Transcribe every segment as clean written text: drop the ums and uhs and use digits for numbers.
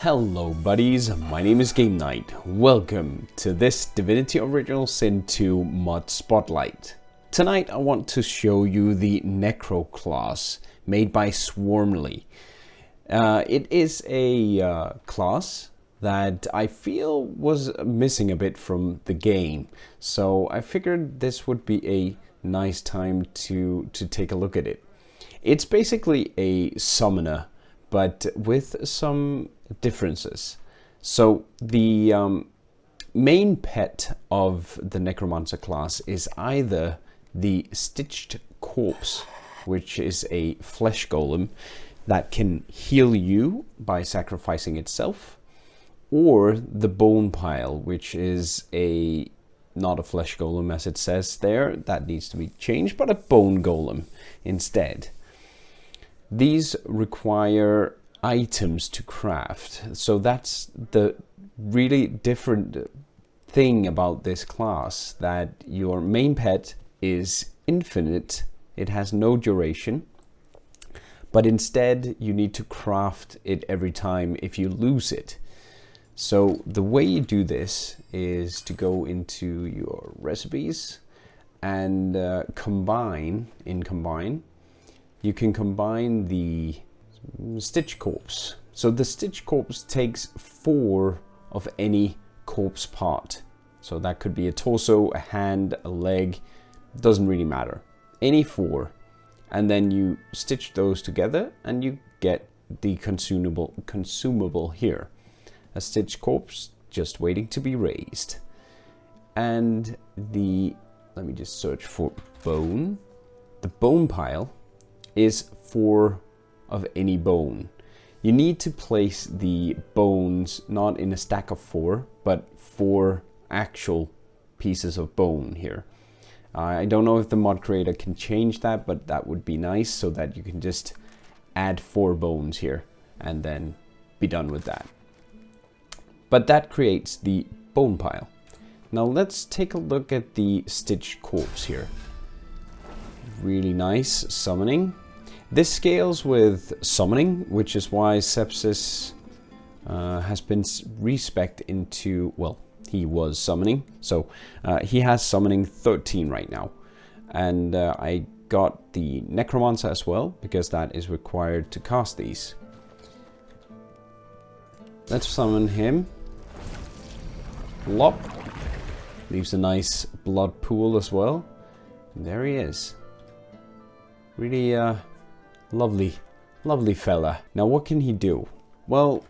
Hello buddies, my name is Game Knight. Welcome to this Divinity Original Sin 2 mod spotlight. Tonight I want to show you the Necro class made by Swarmly. It is a class that I feel was missing a bit from the game, so I figured this would be a nice time to take a look at it. It's basically a summoner, but with some differences. So the main pet of the Necromancer class is either the Stitched Corpse, which is a flesh golem that can heal you by sacrificing itself, or the Bone Pile, which is not a flesh golem as it says there, that needs to be changed, but a bone golem instead. These require items to craft, so that's the really different thing about this class, that your main pet is infinite, it has no duration, but instead you need to craft it every time if you lose it. So the way you do this is to go into your recipes and combine, you can combine the Stitch Corpse. So the Stitch Corpse takes 4 of any corpse part. So that could be a torso, a hand, a leg, doesn't really matter. Any 4. And then you stitch those together and you get the consumable here. A Stitch Corpse just waiting to be raised. And let me just search for bone. The Bone Pile is 4 of any bone. You need to place the bones not in a stack of 4, but 4 actual pieces of bone here. I don't know if the mod creator can change that, but that would be nice, so that you can just add 4 bones here and then be done with that. But that creates the Bone Pile. Now let's take a look at the Stitched Corpse here. Really nice summoning. This scales with summoning, which is why Sepsis has been respec'd into, well, he was summoning. So he has summoning 13 right now. And I got the Necromancer as well, because that is required to cast these. Let's summon him. Lop. Leaves a nice blood pool as well. And there he is. Really lovely fella. Now what can he do? Well,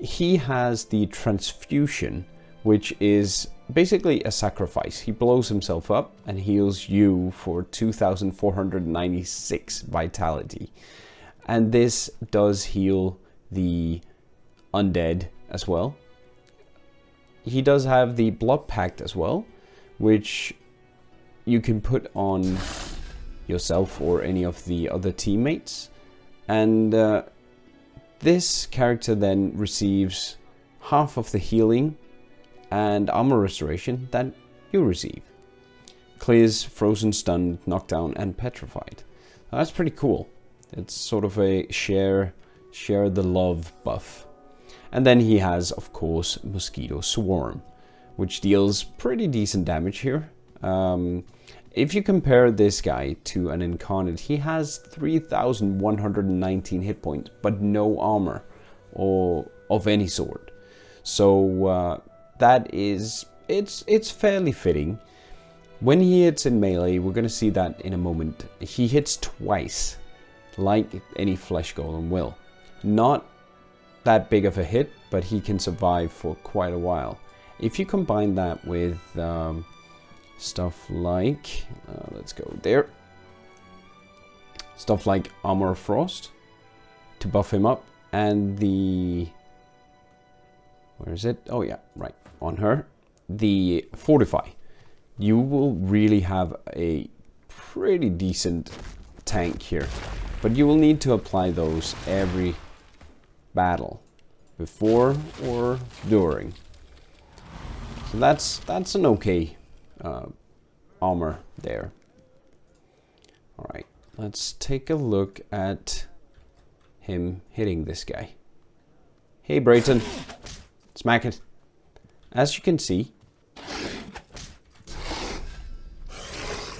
he has the Transfusion, which is basically a sacrifice. He blows himself up and heals you for 2496 vitality. And this does heal the Undead as well. He does have the Blood Pact as well, which you can put on yourself or any of the other teammates, and this character then receives half of the healing and armor restoration that you receive. Clears frozen, stunned, knockdown and petrified. Now, that's pretty cool. It's sort of a share the love buff. And then he has, of course, Mosquito Swarm, which deals pretty decent damage here. If you compare this guy to an Incarnate, he has 3,119 hit points, but no armor or of any sort. So it's fairly fitting. When he hits in melee, we're going to see that in a moment. He hits twice, like any flesh golem will. Not that big of a hit, but he can survive for quite a while. If you combine that with stuff like, let's go there. Stuff like Armor of Frost to buff him up, and where is it? Oh yeah, right, on her. The Fortify. You will really have a pretty decent tank here, but you will need to apply those every battle, before or during. So that's an okay armor there. Alright, let's take a look at him hitting this guy. Hey, Brayton. Smack it. As you can see...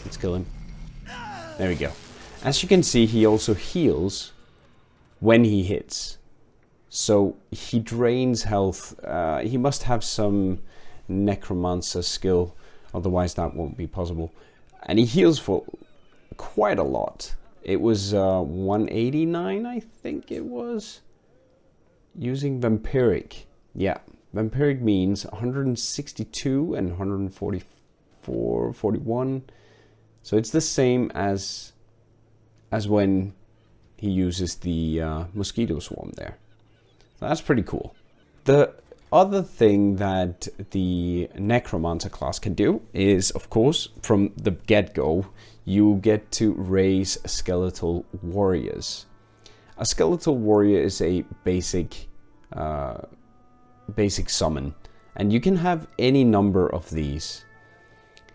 Let's kill him. There we go. As you can see, he also heals when he hits. So he drains health. He must have some Necromancer skill, otherwise that won't be possible. And he heals for quite a lot. It was 189, I think it was. Using Vampiric. Yeah, Vampiric means 162 and 144, 41. So it's the same as when he uses the mosquito swarm there. So that's pretty cool. The other thing that the Necromancer class can do is, of course, from the get-go, you get to raise Skeletal Warriors. A Skeletal Warrior is a basic summon, and you can have any number of these.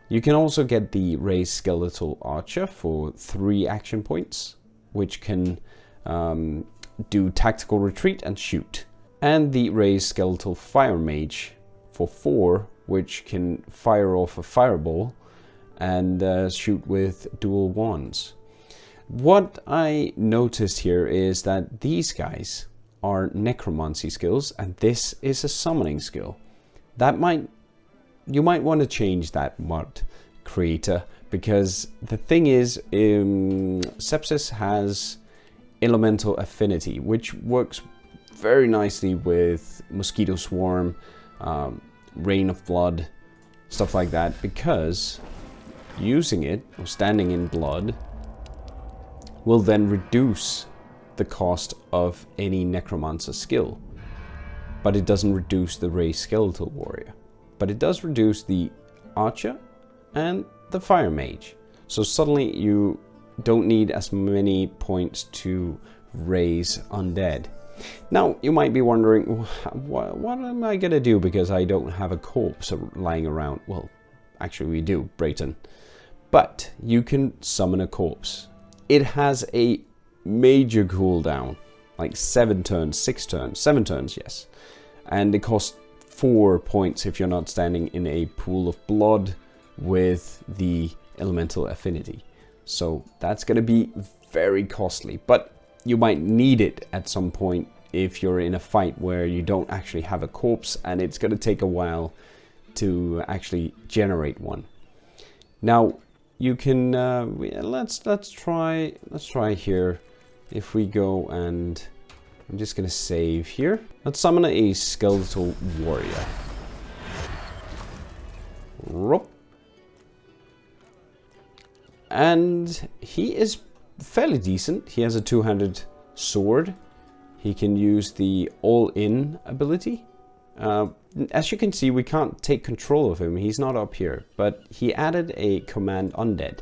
You can also get the raised Skeletal Archer for 3 action points, which can do tactical retreat and shoot. And the raised Skeletal Fire Mage for 4, which can fire off a fireball and shoot with dual wands. What I noticed here is that these guys are necromancy skills, and this is a summoning skill. You might want to change that, mod creator, because the thing is, Sepsis has elemental affinity, which works very nicely with mosquito swarm, rain of blood, stuff like that, because using it or standing in blood will then reduce the cost of any necromancer skill, but it doesn't reduce the raised skeletal warrior, but it does reduce the archer and the fire mage. So suddenly you don't need as many points to raise undead. Now, you might be wondering, what am I gonna do because I don't have a corpse lying around? Well, actually we do, Brayton. But you can summon a corpse. It has a major cooldown, like 7 turns, 6 turns, 7 turns, yes. And it costs 4 points if you're not standing in a pool of blood with the elemental affinity. So that's gonna be very costly, but you might need it at some point if you're in a fight where you don't actually have a corpse and it's going to take a while to actually generate one. Now you can let's try here. If we go and I'm just going to save here. Let's summon a Skeletal Warrior. And he is fairly decent. He has a 2-handed sword. He can use the all-in ability. As you can see, we can't take control of him. He's not up here. But he added a command Undead,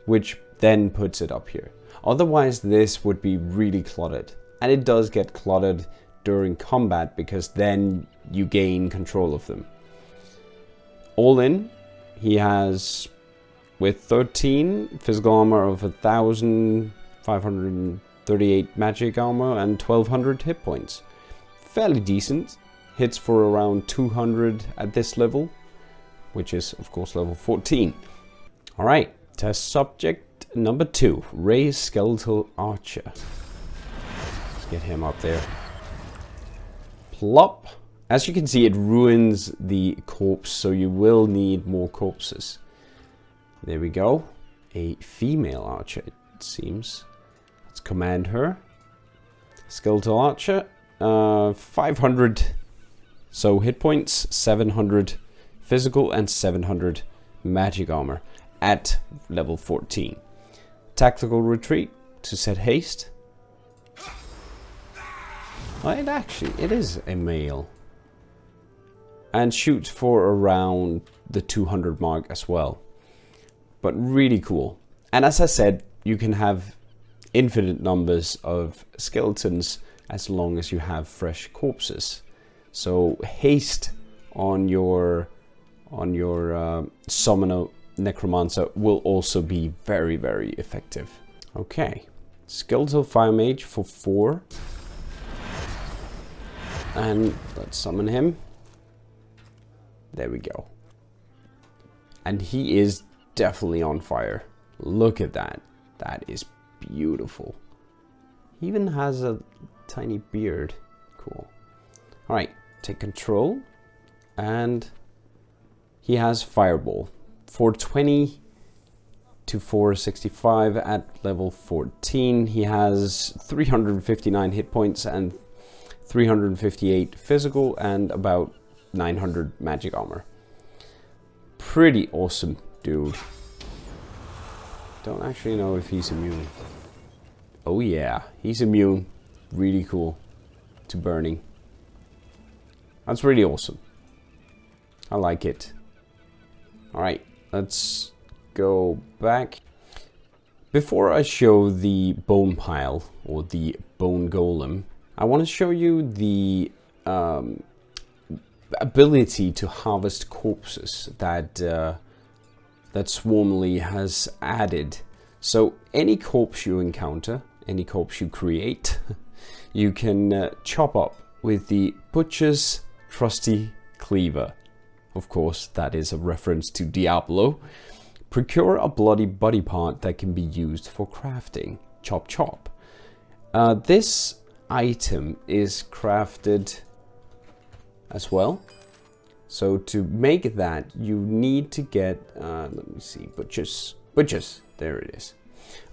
which then puts it up here. Otherwise, this would be really cluttered. And it does get cluttered during combat because then you gain control of them. All-in, he has... with 13 physical armor of 1,538 magic armor and 1,200 hit points. Fairly decent. Hits for around 200 at this level, which is of course level 14. Alright, test subject number 2. Raise Skeletal Archer. Let's get him up there. Plop. As you can see, it ruins the corpse, so you will need more corpses. There we go. A female archer, it seems. Let's command her. Skeletal Archer. 500 so hit points, 700 physical and 700 magic armor at level 14. Tactical retreat to set haste. Well, it is a male. And shoots for around the 200 mark as well. But really cool. And as I said, you can have infinite numbers of skeletons as long as you have fresh corpses. So haste on your summoner necromancer will also be very, very effective. Okay, Skeletal Fire Mage for 4. And let's summon him. There we go. And he is definitely on fire. Look at that. That is beautiful. He even has a tiny beard. Cool. Alright, take control. And he has Fireball. 420 to 465 at level 14. He has 359 hit points and 358 physical and about 900 magic armor. Pretty awesome, dude. Don't actually know if he's immune. Oh yeah, he's immune. Really cool to burning. That's really awesome. I like it. Alright, let's go back. Before I show the bone pile or the bone golem, I want to show you the ability to harvest corpses that that Swarmly has added. So any corpse you encounter, any corpse you create, you can chop up with the Butcher's trusty cleaver. Of course, that is a reference to Diablo. Procure a bloody body part that can be used for crafting. Chop chop. This item is crafted as well. So to make that, you need to get, let me see, Butcher's, there it is.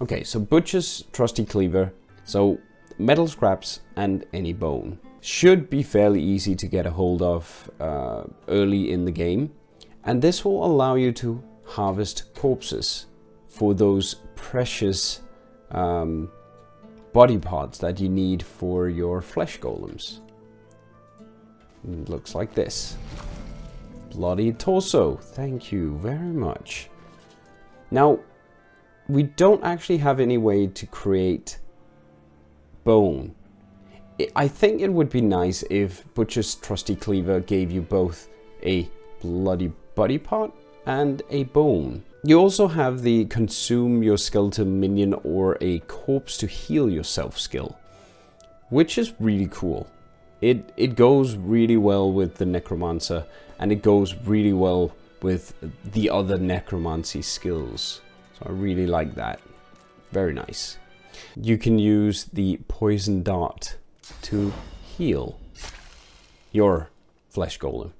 Okay, so Butcher's trusty cleaver. So metal scraps and any bone. Should be fairly easy to get a hold of early in the game. And this will allow you to harvest corpses for those precious body parts that you need for your flesh golems. It looks like this. Bloody torso. Thank you very much. Now, we don't actually have any way to create bone. I think it would be nice if Butcher's trusty cleaver gave you both a bloody body part and a bone. You also have the consume your skeleton minion or a corpse to heal yourself skill, which is really cool. It goes really well with the Necromancer, and it goes really well with the other necromancy skills. So I really like that. Very nice. You can use the poison dart to heal your flesh golem.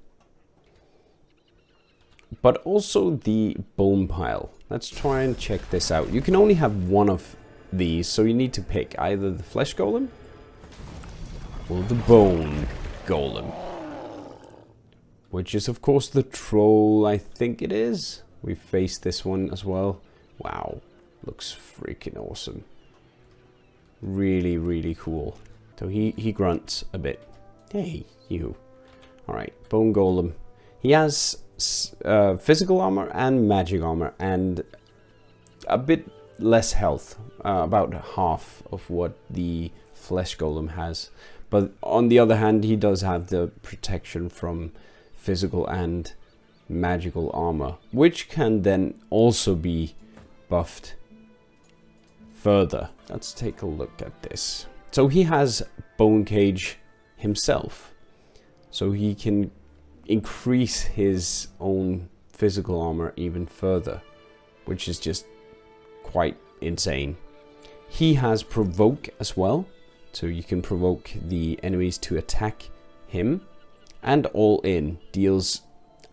But also the bone pile. Let's try and check this out. You can only have one of these, so you need to pick either the flesh golem or the bone golem. Which is of course the troll, I think it is. We faced this one as well. Wow, looks freaking awesome. Really, really cool. So he grunts a bit. Hey, you. Alright, bone golem. He has physical armor and magic armor and a bit less health. About half of what the flesh golem has. But on the other hand, he does have the protection from physical and magical armor, which can then also be buffed further. Let's take a look at this. So he has Bone Cage himself, so he can increase his own physical armor even further, which is just quite insane. He has Provoke as well, so you can provoke the enemies to attack him. And All In deals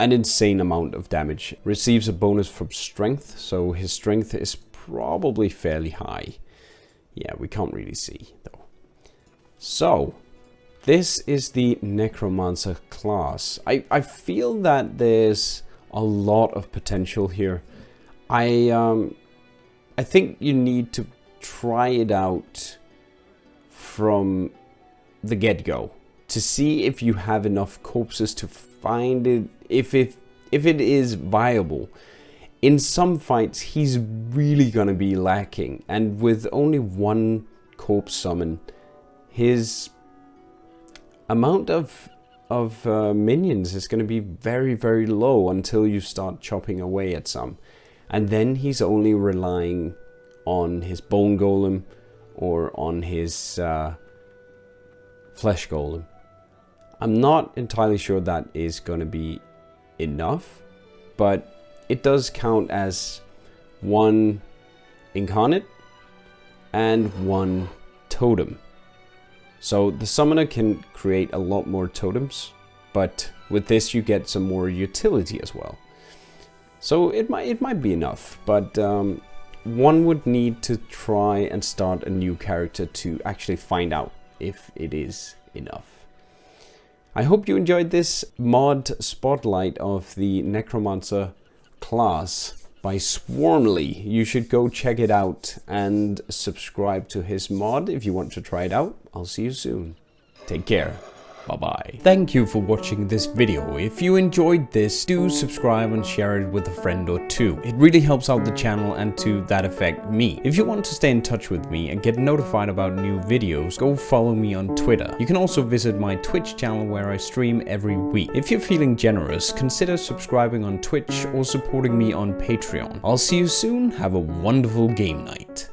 an insane amount of damage. Receives a bonus from strength, so his strength is probably fairly high. Yeah, we can't really see though. So, this is the Necromancer class. I feel that there's a lot of potential here. I think you need to try it out from the get-go to see if you have enough corpses to find it, if it is viable. In some fights, he's really gonna be lacking, and with only one corpse summon, his amount of minions is gonna be very, very low until you start chopping away at some. And then he's only relying on his bone golem or on his flesh golem. I'm not entirely sure that is going to be enough, but it does count as 1 incarnate and 1 totem. So the summoner can create a lot more totems, but with this you get some more utility as well. So it might be enough, but one would need to try and start a new character to actually find out if it is enough. I hope you enjoyed this mod spotlight of the Necromancer class by Swarmly. You should go check it out and subscribe to his mod if you want to try it out. I'll see you soon. Take care. Bye-bye. Thank you for watching this video. If you enjoyed this, do subscribe and share it with a friend or two. It really helps out the channel and to that effect me. If you want to stay in touch with me and get notified about new videos, go follow me on Twitter. You can also visit my Twitch channel where I stream every week. If you're feeling generous, consider subscribing on Twitch or supporting me on Patreon. I'll see you soon. Have a wonderful game night.